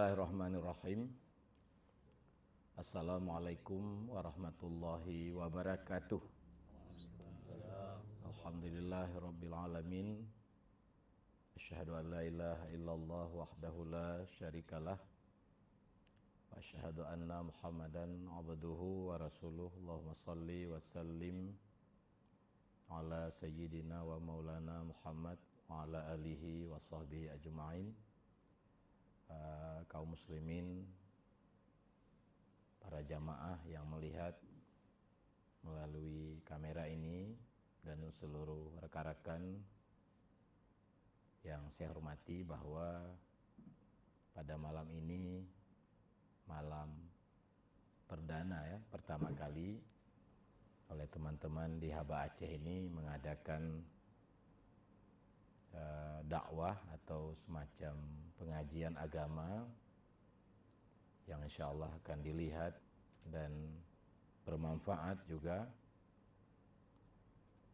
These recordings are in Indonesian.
Bismillahirrahmanirrahim. Assalamualaikum warahmatullahi wabarakatuh. Alhamdulillahirabbil alamin. Asyhadu an la ilaha illallah wahdahu la syarikalah. Wa asyhadu anna Muhammadan abduhu wa rasuluh. Allahumma shalli wa sallim ala sayyidina wa maulana Muhammad wa ala alihi wa sahbihi ajma'in. Kaum muslimin, para jamaah yang melihat melalui kamera ini dan seluruh rekan-rekan yang saya hormati, bahwa pada malam ini malam perdana pertama kali oleh teman-teman di Haba Aceh ini mengadakan dakwah atau semacam pengajian agama yang insya Allah akan dilihat dan bermanfaat juga,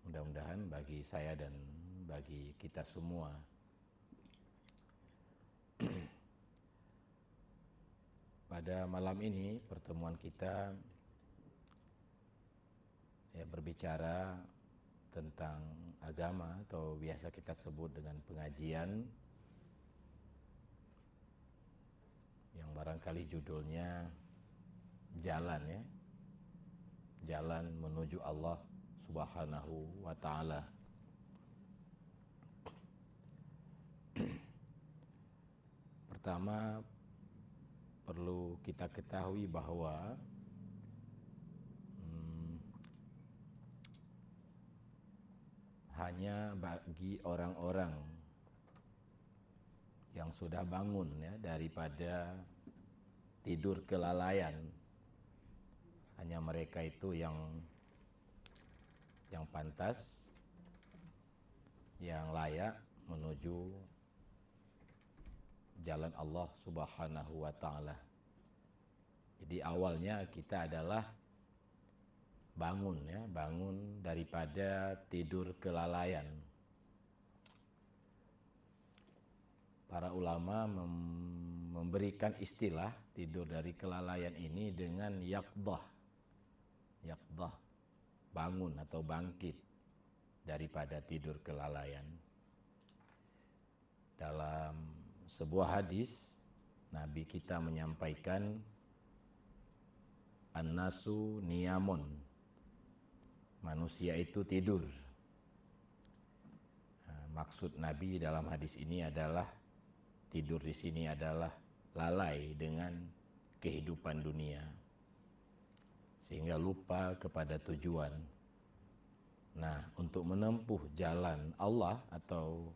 mudah-mudahan bagi saya dan bagi kita semua. Pada malam ini pertemuan kita berbicara tentang agama atau biasa kita sebut dengan pengajian, yang barangkali judulnya jalan jalan menuju Allah Subhanahu wa ta'ala. Pertama, perlu kita ketahui bahwa hanya bagi orang-orang yang sudah bangun daripada tidur kelalaian, hanya mereka itu yang pantas, yang layak menuju jalan Allah Subhanahu wa ta'ala. Jadi awalnya kita adalah bangun daripada tidur kelalaian. Para ulama memberikan istilah tidur dari kelalaian ini dengan yaqdah, bangun atau bangkit daripada tidur kelalaian. Dalam sebuah hadis, Nabi kita menyampaikan an-nasu niyamun, manusia itu tidur. Maksud Nabi dalam hadis ini adalah tidur di sini adalah lalai dengan kehidupan dunia sehingga lupa kepada tujuan. Nah, untuk menempuh jalan Allah atau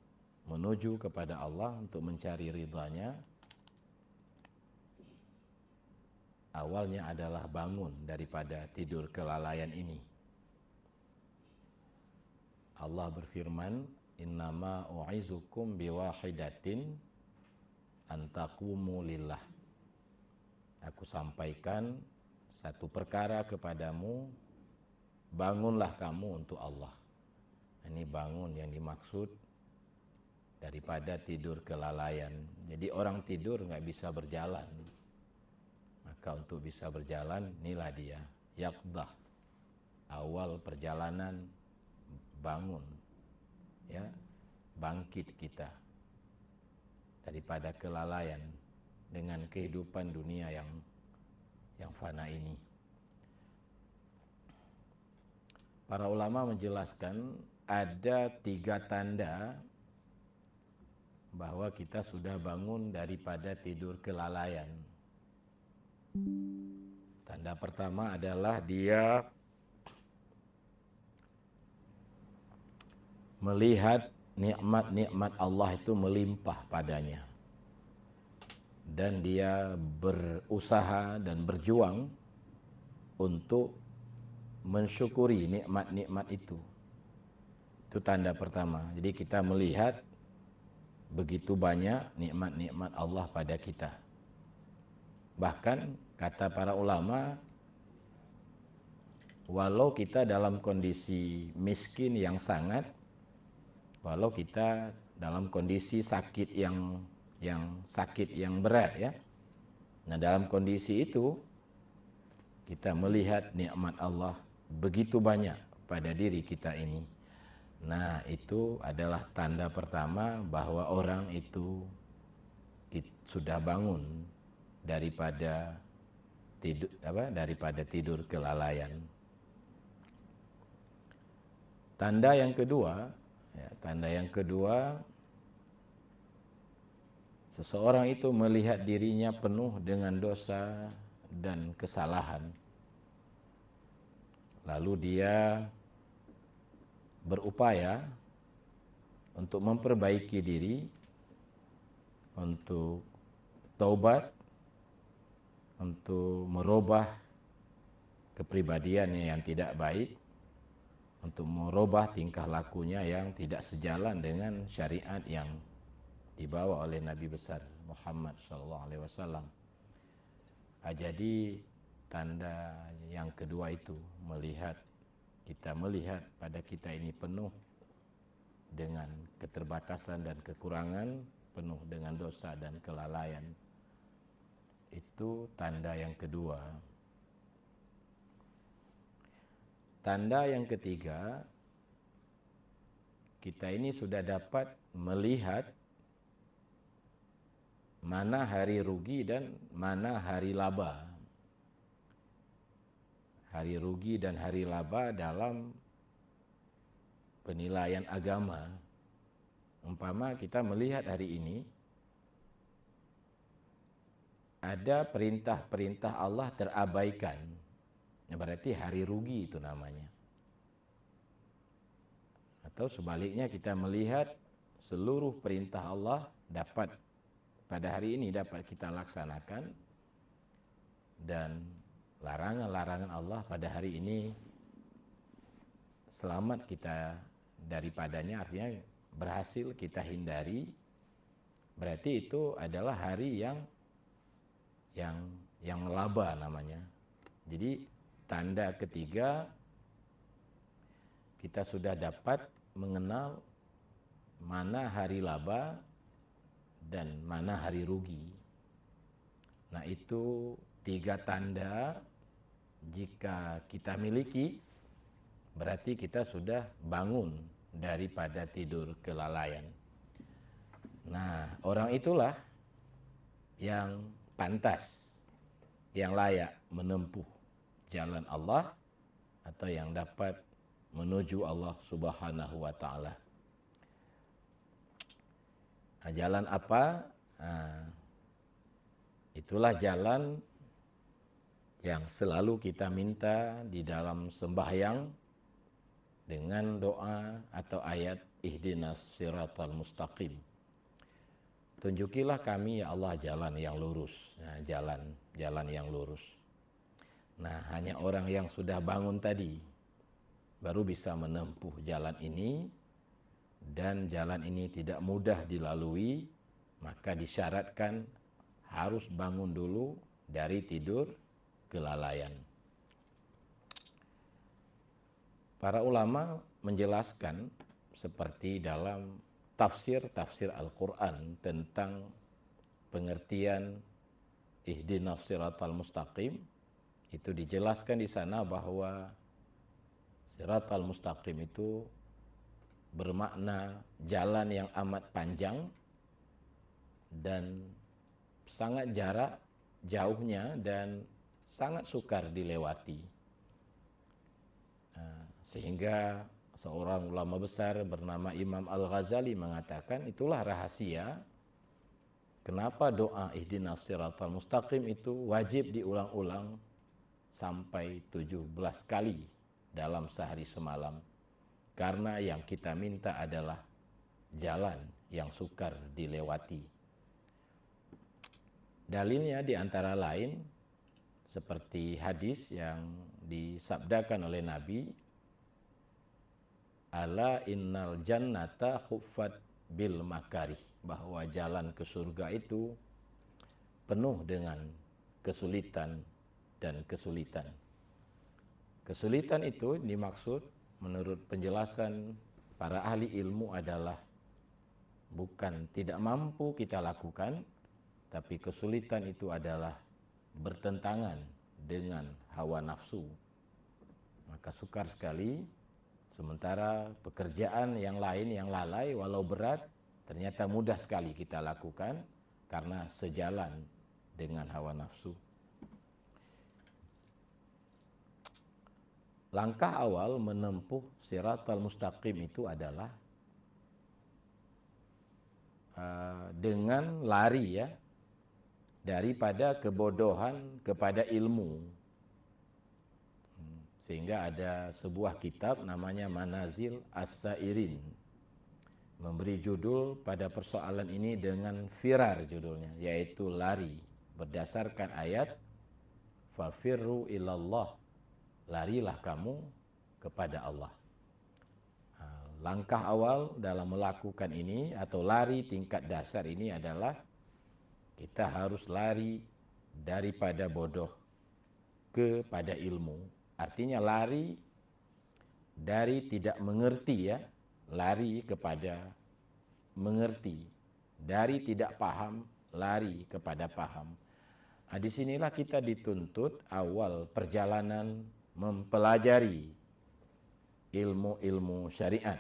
menuju kepada Allah untuk mencari ridhanya, awalnya adalah bangun daripada tidur kelalaian ini. Allah berfirman, innama u'izukum biwahidatin antaqumu lillah. Aku sampaikan satu perkara kepadamu, bangunlah kamu untuk Allah. Ini bangun yang dimaksud daripada tidur kelalaian. Jadi orang tidur nggak bisa berjalan. Maka untuk bisa berjalan, inilah dia, yaqdah. Awal perjalanan bangun, bangkit kita daripada kelalaian dengan kehidupan dunia yang fana ini. Para ulama menjelaskan ada 3 tanda bahwa kita sudah bangun daripada tidur kelalaian. Tanda pertama adalah dia melihat nikmat-nikmat Allah itu melimpah padanya, dan dia berusaha dan berjuang untuk mensyukuri nikmat-nikmat itu. Itu tanda pertama. Jadi kita melihat begitu banyak nikmat-nikmat Allah pada kita. Bahkan kata para ulama, walau kita dalam kondisi miskin yang sangat, walau kita dalam kondisi sakit yang sakit yang berat Nah, dalam kondisi itu kita melihat nikmat Allah begitu banyak pada diri kita ini. Nah, itu adalah tanda pertama bahwa orang itu sudah bangun daripada tidur kelalaian. Tanda yang kedua, seseorang itu melihat dirinya penuh dengan dosa dan kesalahan. Lalu dia berupaya untuk memperbaiki diri, untuk taubat, untuk merubah kepribadiannya yang tidak baik, untuk merubah tingkah lakunya yang tidak sejalan dengan syariat yang dibawa oleh Nabi besar Muhammad SAW. Jadi tanda yang kedua itu kita melihat pada kita ini penuh dengan keterbatasan dan kekurangan, penuh dengan dosa dan kelalaian. Itu tanda yang kedua. Tanda yang ketiga, kita ini sudah dapat melihat mana hari rugi dan mana hari laba. Hari rugi dan hari laba dalam penilaian agama. Umpama kita melihat hari ini, ada perintah-perintah Allah terabaikan. Berarti hari rugi itu namanya. Atau sebaliknya kita melihat seluruh perintah Allah pada hari ini dapat kita laksanakan, dan larangan-larangan Allah pada hari ini selamat kita daripadanya, artinya berhasil kita hindari. Berarti itu adalah hari yang laba namanya. Jadi tanda ketiga, kita sudah dapat mengenal mana hari laba dan mana hari rugi. Nah, itu 3 tanda jika kita miliki, berarti kita sudah bangun daripada tidur kelalaian. Nah, orang itulah yang pantas, yang layak menempuh jalan Allah atau yang dapat menuju Allah Subhanahu wa taala. Nah, jalan apa? Itulah jalan yang selalu kita minta di dalam sembahyang dengan doa atau ayat ihdinas siratal mustaqim. Tunjukilah kami ya Allah jalan yang lurus. Nah, jalan yang lurus. Nah, hanya orang yang sudah bangun tadi baru bisa menempuh jalan ini, dan jalan ini tidak mudah dilalui, maka disyaratkan harus bangun dulu dari tidur kelalaian. Para ulama menjelaskan seperti dalam tafsir Al-Quran tentang pengertian ihdinas siratal mustaqim. Itu dijelaskan di sana bahwa siratal mustaqim itu bermakna jalan yang amat panjang dan sangat jauhnya dan sangat sukar dilewati. Sehingga seorang ulama besar bernama Imam Al-Ghazali mengatakan itulah rahasia kenapa doa ihdinas siratal mustaqim itu wajib diulang-ulang sampai 17 kali dalam sehari semalam. Karena yang kita minta adalah jalan yang sukar dilewati. Dalilnya di antara lain seperti hadis yang disabdakan oleh Nabi, ala innal jannata khuffat bil makarih, bahwa jalan ke surga itu penuh dengan kesulitan dan kesulitan. Kesulitan itu dimaksud menurut penjelasan para ahli ilmu adalah bukan tidak mampu kita lakukan, tapi kesulitan itu adalah bertentangan dengan hawa nafsu, maka sukar sekali. Sementara pekerjaan yang lain yang lalai walau berat ternyata mudah sekali kita lakukan karena sejalan dengan hawa nafsu. Langkah awal menempuh siratal mustaqim itu adalah dengan lari ya daripada kebodohan kepada ilmu. Sehingga ada sebuah kitab namanya Manazil As-Sairin, memberi judul pada persoalan ini dengan firar judulnya, yaitu lari, berdasarkan ayat fafirru ilallah, larilah kamu kepada Allah. Langkah awal dalam melakukan ini atau lari tingkat dasar ini adalah kita harus lari daripada bodoh kepada ilmu. Artinya lari dari tidak mengerti ya, lari kepada mengerti. Dari tidak paham, lari kepada paham. Nah, disinilah kita dituntut awal perjalanan mempelajari ilmu-ilmu syariat.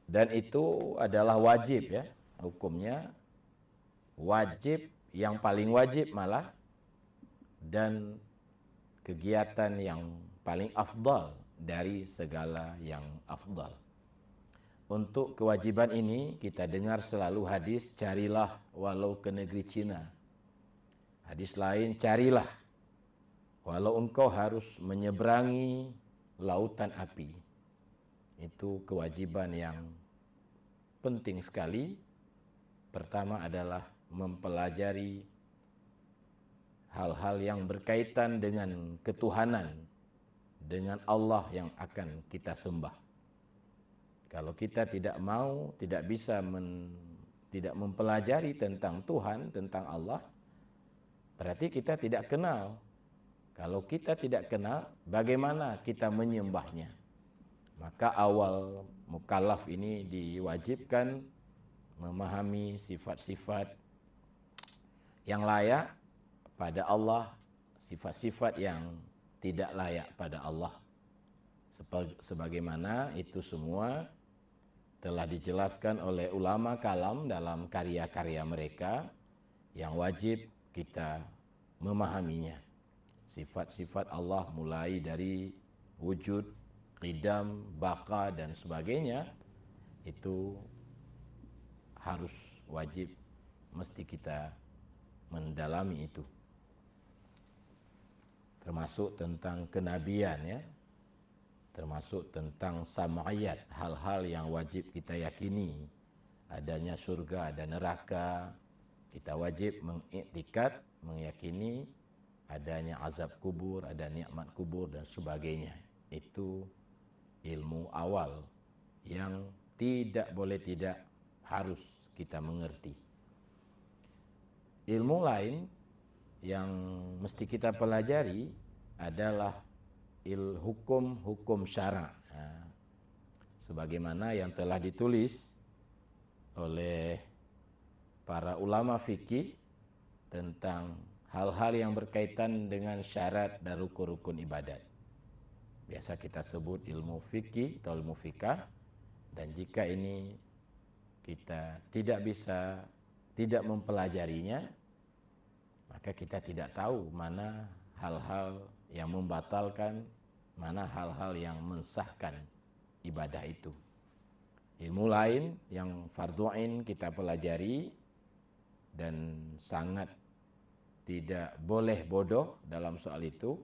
Dan itu adalah wajib ya, hukumnya wajib, yang paling wajib malah, dan kegiatan yang paling afdal dari segala yang afdal. Untuk kewajiban ini kita dengar selalu hadis, carilah walau ke negeri Cina. Hadis lain, carilah walau engkau harus menyeberangi lautan api. Itu kewajiban yang penting sekali. Pertama adalah mempelajari hal-hal yang berkaitan dengan ketuhanan, dengan Allah yang akan kita sembah. Kalau kita tidak mau, tidak bisa tidak mempelajari tentang Tuhan, tentang Allah, berarti kita tidak kenal. Kalau kita tidak kenal, bagaimana kita menyembahnya? Maka awal mukallaf ini diwajibkan memahami sifat-sifat yang layak pada Allah, sifat-sifat yang tidak layak pada Allah. Sebagaimana itu semua telah dijelaskan oleh ulama kalam dalam karya-karya mereka yang wajib kita memahaminya. Sifat-sifat Allah mulai dari wujud, qidam, baqa dan sebagainya, itu harus wajib, mesti kita mendalami itu. Termasuk tentang kenabian ya, termasuk tentang sam'iyat, hal-hal yang wajib kita yakini, adanya surga dan neraka. Kita wajib mengiktikad, meyakini adanya azab kubur, ada nikmat kubur dan sebagainya. Itu ilmu awal yang tidak boleh tidak harus kita mengerti. Ilmu lain yang mesti kita pelajari adalah hukum-hukum syara. Nah, sebagaimana yang telah ditulis oleh para ulama fikih tentang hal-hal yang berkaitan dengan syarat dan rukun-rukun ibadat. Biasa kita sebut ilmu fikih atau ilmu fikah. Dan jika ini kita tidak mempelajarinya, maka kita tidak tahu mana hal-hal yang membatalkan, mana hal-hal yang mensahkan ibadah itu. Ilmu lain yang fardhu ain kita pelajari dan sangat tidak boleh bodoh dalam soal itu,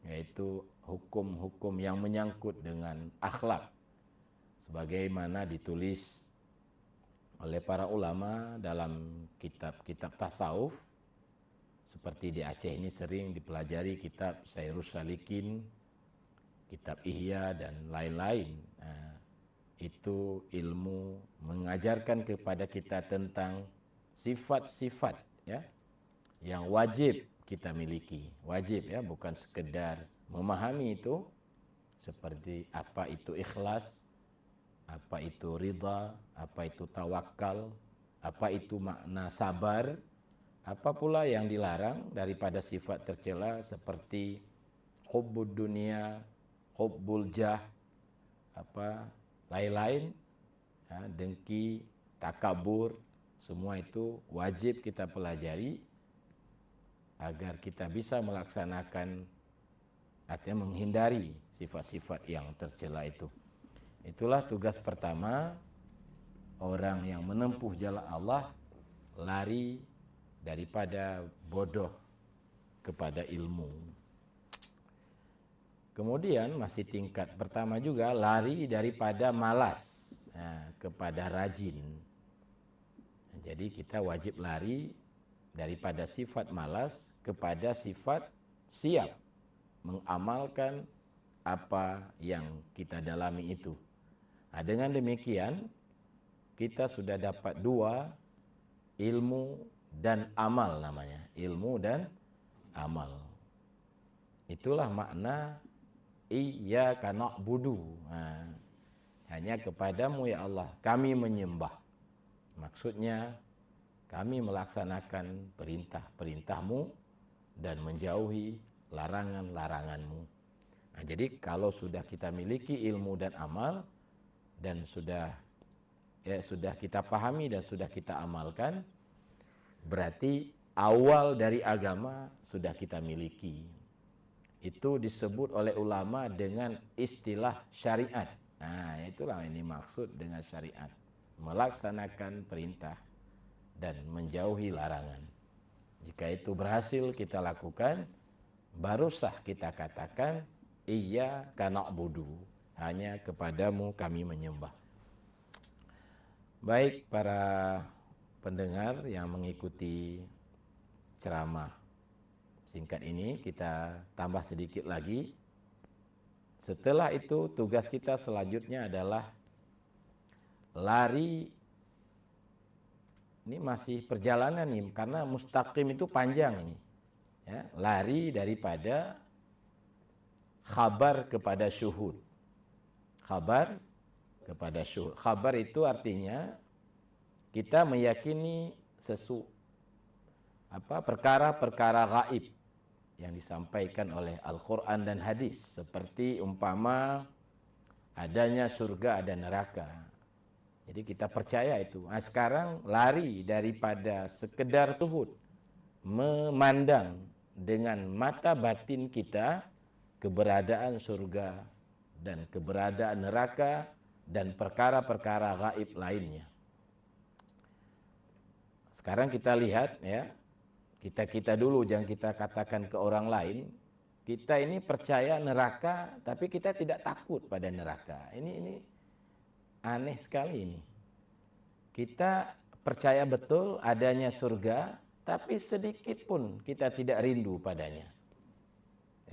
yaitu hukum-hukum yang menyangkut dengan akhlak, sebagaimana ditulis oleh para ulama dalam kitab-kitab tasawuf. Seperti di Aceh ini sering dipelajari kitab Sairus Salikin, kitab Ihya dan lain-lain. Nah, itu ilmu mengajarkan kepada kita tentang sifat-sifat ya yang wajib kita miliki. Wajib ya, bukan sekedar memahami itu, seperti apa itu ikhlas, apa itu ridha, apa itu tawakal, apa itu makna sabar, Apa pula yang dilarang daripada sifat tercela seperti hubbud dunia, hubbul jah, lain-lain, ya, dengki, takabur, semua itu wajib kita pelajari agar kita bisa melaksanakan, artinya menghindari sifat-sifat yang tercela itu. Itulah tugas pertama orang yang menempuh jalan Allah, lari daripada bodoh kepada ilmu. Kemudian masih tingkat pertama juga, lari daripada malas kepada rajin. Jadi kita wajib lari daripada sifat malas kepada sifat siap mengamalkan apa yang kita dalami itu. Nah, dengan demikian kita sudah dapat dua, ilmu dan amal namanya, ilmu dan amal. Itulah makna iyyaka na'budu. Hanya kepadamu ya Allah kami menyembah. Maksudnya kami melaksanakan perintah-perintahmu dan menjauhi larangan-laranganmu. Nah, jadi kalau sudah kita miliki ilmu dan amal dan sudah kita pahami dan sudah kita amalkan, berarti awal dari agama sudah kita miliki. Itu disebut oleh ulama dengan istilah syariat. Nah, itulah ini maksud dengan syariat. Melaksanakan perintah dan menjauhi larangan. Jika itu berhasil kita lakukan, baru sah kita katakan iyyaka na'budu, hanya kepadamu kami menyembah. Baik para pendengar yang mengikuti ceramah singkat ini, kita tambah sedikit lagi. Setelah itu tugas kita selanjutnya adalah lari. Ini masih perjalanan nih, karena mustaqim itu panjang ini. Ya, lari daripada khabar kepada syuhud. Khabar kepada syuhud. Khabar itu artinya kita meyakini perkara-perkara gaib yang disampaikan oleh Al-Quran dan hadis, seperti umpama adanya surga, ada neraka. Jadi kita percaya itu. Nah, sekarang lari daripada sekedar syuhud, memandang dengan mata batin kita keberadaan surga dan keberadaan neraka dan perkara-perkara gaib lainnya. Sekarang kita lihat ya, kita dulu, jangan kita katakan ke orang lain. Kita ini percaya neraka, tapi kita tidak takut pada neraka. Ini aneh sekali ini. Kita percaya betul adanya surga, tapi sedikit pun kita tidak rindu padanya.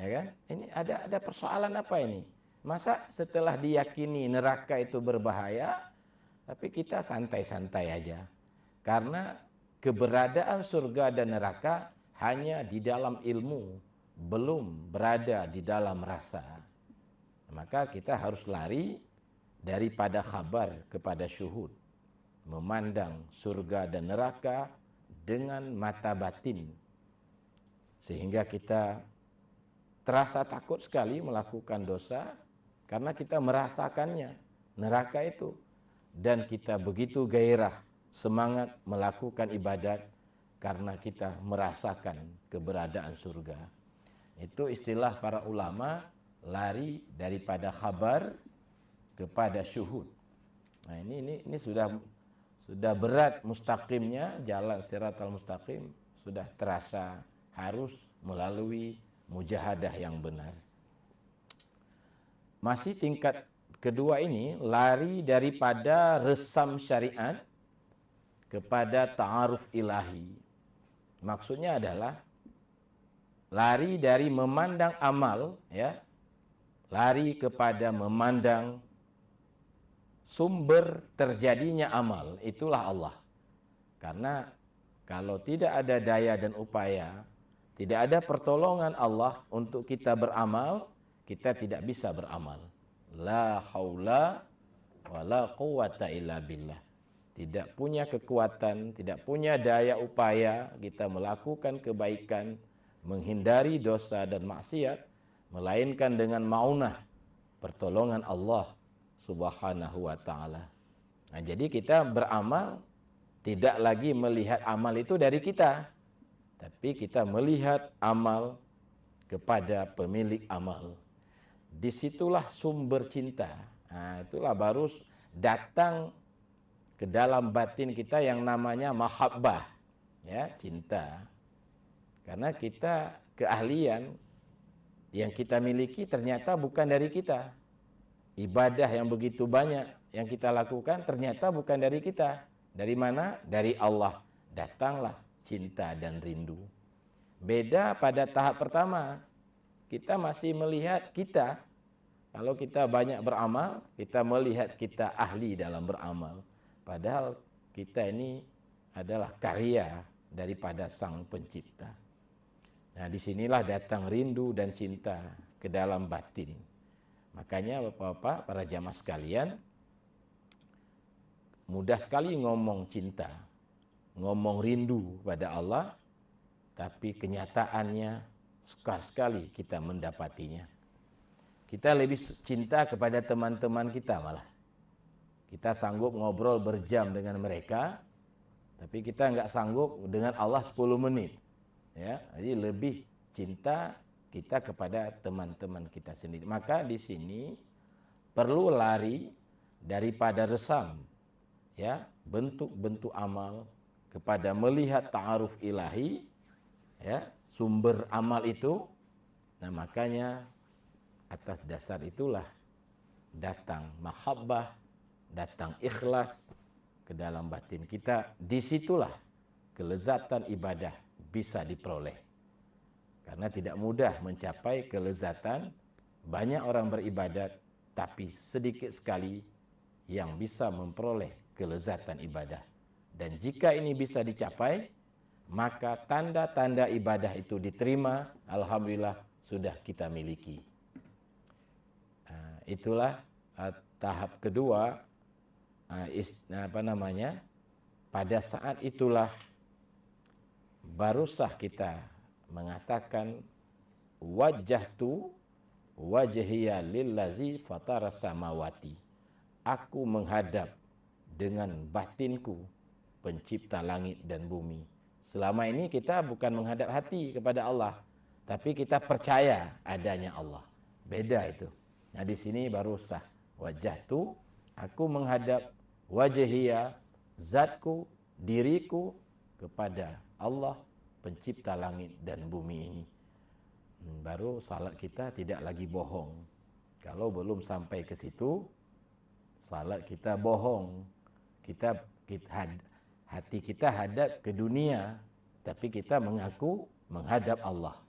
Ya kan? Ini ada persoalan apa ini? Masa setelah diyakini neraka itu berbahaya, tapi kita santai-santai aja. Karena keberadaan surga dan neraka hanya di dalam ilmu, belum berada di dalam rasa. Maka kita harus lari daripada khabar kepada syuhud, memandang surga dan neraka dengan mata batin, sehingga kita terasa takut sekali melakukan dosa karena kita merasakannya, neraka itu, dan kita begitu gairah, semangat melakukan ibadat karena kita merasakan keberadaan surga. Itu istilah para ulama, lari daripada khabar kepada syuhud. Nah, ini sudah berat mustaqimnya, jalan siratal mustaqim sudah terasa harus melalui mujahadah yang benar. Masih tingkat kedua ini, lari daripada resam syariat kepada ta'aruf ilahi. Maksudnya adalah lari dari memandang amal, ya, lari kepada memandang sumber terjadinya amal, itulah Allah. Karena kalau tidak ada daya dan upaya, tidak ada pertolongan Allah untuk kita beramal, kita tidak bisa beramal. La haula wa la quwata illa billah. tidak punya kekuatan, tidak punya daya upaya kita melakukan kebaikan, menghindari dosa dan maksiat, melainkan dengan maunah, pertolongan Allah Subhanahu wa taala. Nah, jadi kita beramal tidak lagi melihat amal itu dari kita, tapi kita melihat amal kepada pemilik amal. Disitulah sumber cinta. Nah, itulah baru datang ke dalam batin kita yang namanya mahabbah, ya, cinta. Karena kita keahlian yang kita miliki ternyata bukan dari kita. Ibadah yang begitu banyak yang kita lakukan ternyata bukan dari kita. Dari mana? Dari Allah. Datanglah cinta dan rindu. Beda pada tahap pertama. Kita masih melihat kita. Kalau kita banyak beramal, kita melihat kita ahli dalam beramal. Padahal kita ini adalah karya daripada Sang Pencipta. Nah, disinilah datang rindu dan cinta ke dalam batin. Makanya Bapak-bapak, para jamaah sekalian, mudah sekali ngomong cinta, ngomong rindu pada Allah, tapi kenyataannya sukar sekali kita mendapatinya. Kita lebih cinta kepada teman-teman kita malah. Kita sanggup ngobrol berjam dengan mereka, tapi kita nggak sanggup dengan Allah 10 menit. Ya, jadi lebih cinta kita kepada teman-teman kita sendiri. Maka di sini perlu lari daripada resam, ya, bentuk-bentuk amal kepada melihat ta'aruf ilahi, ya, sumber amal itu. Nah, makanya atas dasar itulah datang mahabbah, datang ikhlas ke dalam batin kita. Disitulah kelezatan ibadah bisa diperoleh. Karena tidak mudah mencapai kelezatan. Banyak orang beribadat, tapi sedikit sekali yang bisa memperoleh kelezatan ibadah. Dan jika ini bisa dicapai, maka tanda-tanda ibadah itu diterima, alhamdulillah sudah kita miliki. Itulah tahap kedua. Pada saat itulah baru sah kita mengatakan wajjahtu wajhiya lillazi fatara samawati. Aku menghadap dengan batinku pencipta langit dan bumi. Selama ini kita bukan menghadap hati kepada Allah, tapi kita percaya adanya Allah. Beda itu. Nah, di sini baru sah wajjahtu, aku menghadap, wajhiya, zatku, diriku kepada Allah pencipta langit dan bumi ini. Baru salat kita tidak lagi bohong. Kalau belum sampai ke situ, salat kita bohong. Hati kita hadap ke dunia, tapi kita mengaku menghadap Allah.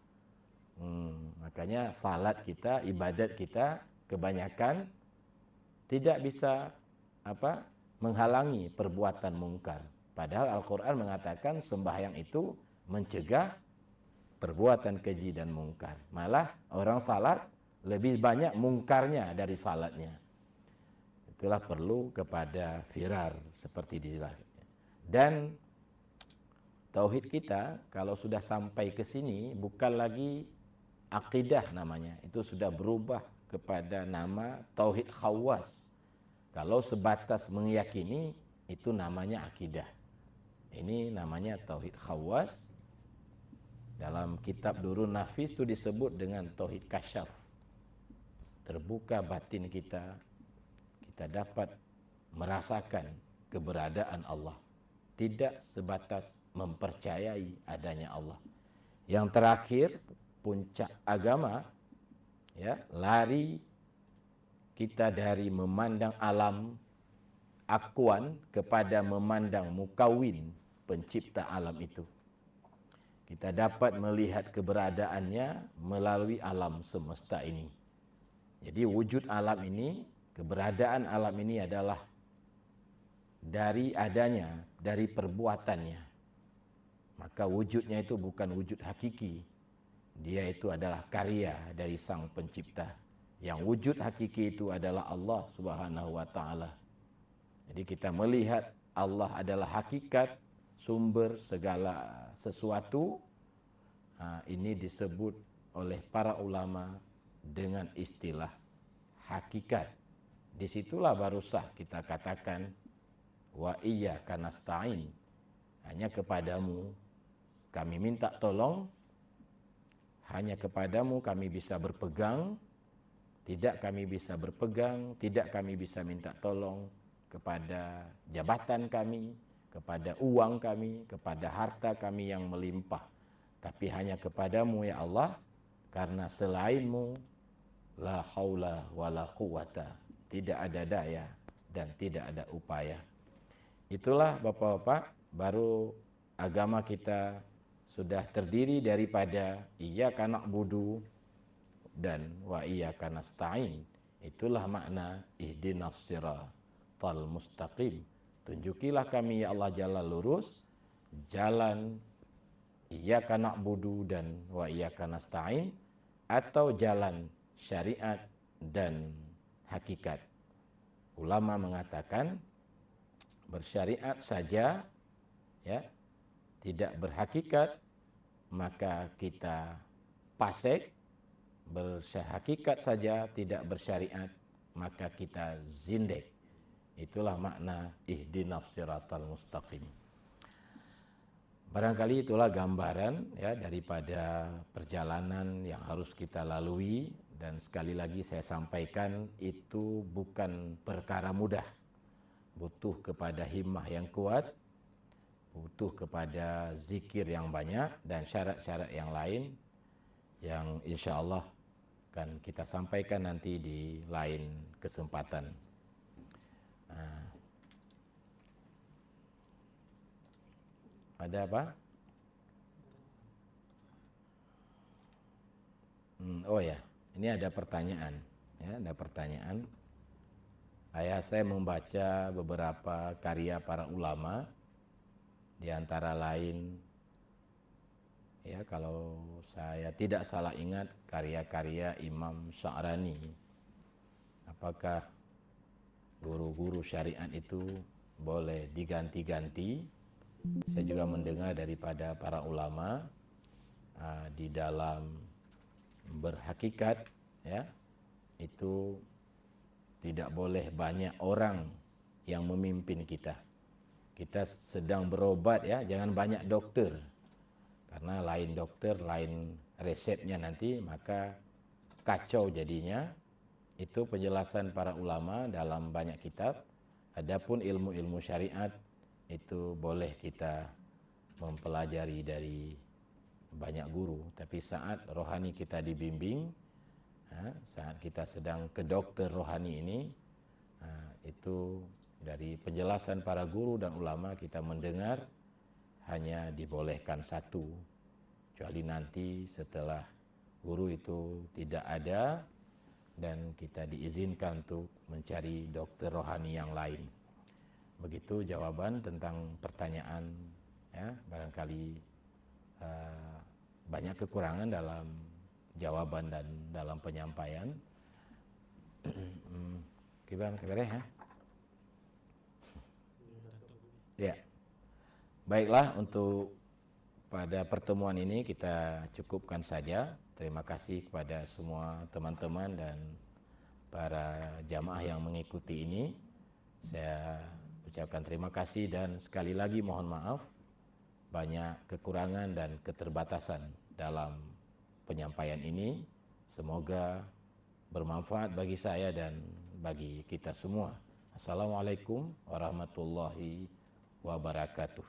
Makanya salat kita, ibadat kita kebanyakan tidak bisa menghalangi perbuatan mungkar. Padahal Al-Quran mengatakan sembahyang itu mencegah perbuatan keji dan mungkar. Malah orang salat lebih banyak mungkarnya dari salatnya. Itulah perlu kepada firar seperti dijelaskan. Dan tauhid kita kalau sudah sampai ke sini bukan lagi akidah namanya. Itu sudah berubah kepada nama tauhid khawas. Kalau sebatas meyakini itu namanya akidah. Ini namanya tauhid khawas. Dalam kitab Durun Nafis itu disebut dengan tauhid kasyaf. Terbuka batin kita, kita dapat merasakan keberadaan Allah. Tidak sebatas mempercayai adanya Allah. Yang terakhir, puncak agama, ya, lari kita dari memandang alam akuan kepada memandang mukawin, pencipta alam itu. Kita dapat melihat keberadaannya melalui alam semesta ini. Jadi wujud alam ini, keberadaan alam ini adalah dari adanya, dari perbuatannya. Maka wujudnya itu bukan wujud hakiki. Dia itu adalah karya dari Sang Pencipta. Yang wujud hakiki itu adalah Allah Subhanahu wa taala. Jadi kita melihat Allah adalah hakikat, sumber segala sesuatu, ini disebut oleh para ulama dengan istilah hakikat. Disitulah baru sah kita katakan wa iyyaka nasta'in, hanya kepadamu kami minta tolong, hanya kepadamu kami bisa berpegang, tidak kami bisa berpegang, tidak kami bisa minta tolong kepada jabatan kami, kepada uang kami, kepada harta kami yang melimpah. Tapi hanya kepadamu ya Allah, karena selainmu la haula wala quwata, tidak ada daya dan tidak ada upaya. Itulah Bapak-bapak, baru agama kita sudah terdiri daripada iyyaka na'budu dan wa iyyaka nasta'in. Itulah makna ihdinas siratal mustaqim. Tunjukilah kami ya Allah jalan lurus, jalan iyyaka na'budu dan wa iyyaka nasta'in, atau jalan syariat dan hakikat. Ulama mengatakan bersyariat saja ya tidak berhakikat, maka kita fasik. Berhakikat saja tidak bersyariat, maka kita zindik. Itulah makna ihdinas siratal mustaqim. Barangkali itulah gambaran ya daripada perjalanan yang harus kita lalui, dan sekali lagi saya sampaikan itu bukan perkara mudah. Butuh kepada himmah yang kuat, butuh kepada zikir yang banyak dan syarat-syarat yang lain yang insya Allah akan kita sampaikan nanti di lain kesempatan. Ada apa? Oh ya, ini ada pertanyaan. Ya, ada pertanyaan. Saya membaca beberapa karya para ulama, di antara lain, ya kalau saya tidak salah ingat karya-karya Imam Sya'rani. Apakah guru-guru syariat itu boleh diganti-ganti? Saya juga mendengar daripada para ulama di dalam berhakikat ya itu tidak boleh banyak orang yang memimpin kita. Kita sedang berobat ya, jangan banyak dokter. Karena lain dokter, lain resepnya nanti, maka kacau jadinya. Itu penjelasan para ulama dalam banyak kitab. Adapun ilmu-ilmu syariat itu boleh kita mempelajari dari banyak guru. Tapi saat rohani kita dibimbing, saat kita sedang ke dokter rohani ini, itu dari penjelasan para guru dan ulama kita mendengar hanya dibolehkan satu, kecuali nanti setelah guru itu tidak ada dan kita diizinkan untuk mencari dokter rohani yang lain. Begitu jawaban tentang pertanyaan ya, barangkali banyak kekurangan dalam jawaban dan dalam penyampaian. Gimana ya? Ya. Baiklah, untuk pada pertemuan ini kita cukupkan saja. Terima kasih kepada semua teman-teman dan para jamaah yang mengikuti ini. Saya ucapkan terima kasih dan sekali lagi mohon maaf banyak kekurangan dan keterbatasan dalam penyampaian ini. Semoga bermanfaat bagi saya dan bagi kita semua. Assalamualaikum warahmatullahi wabarakatuh.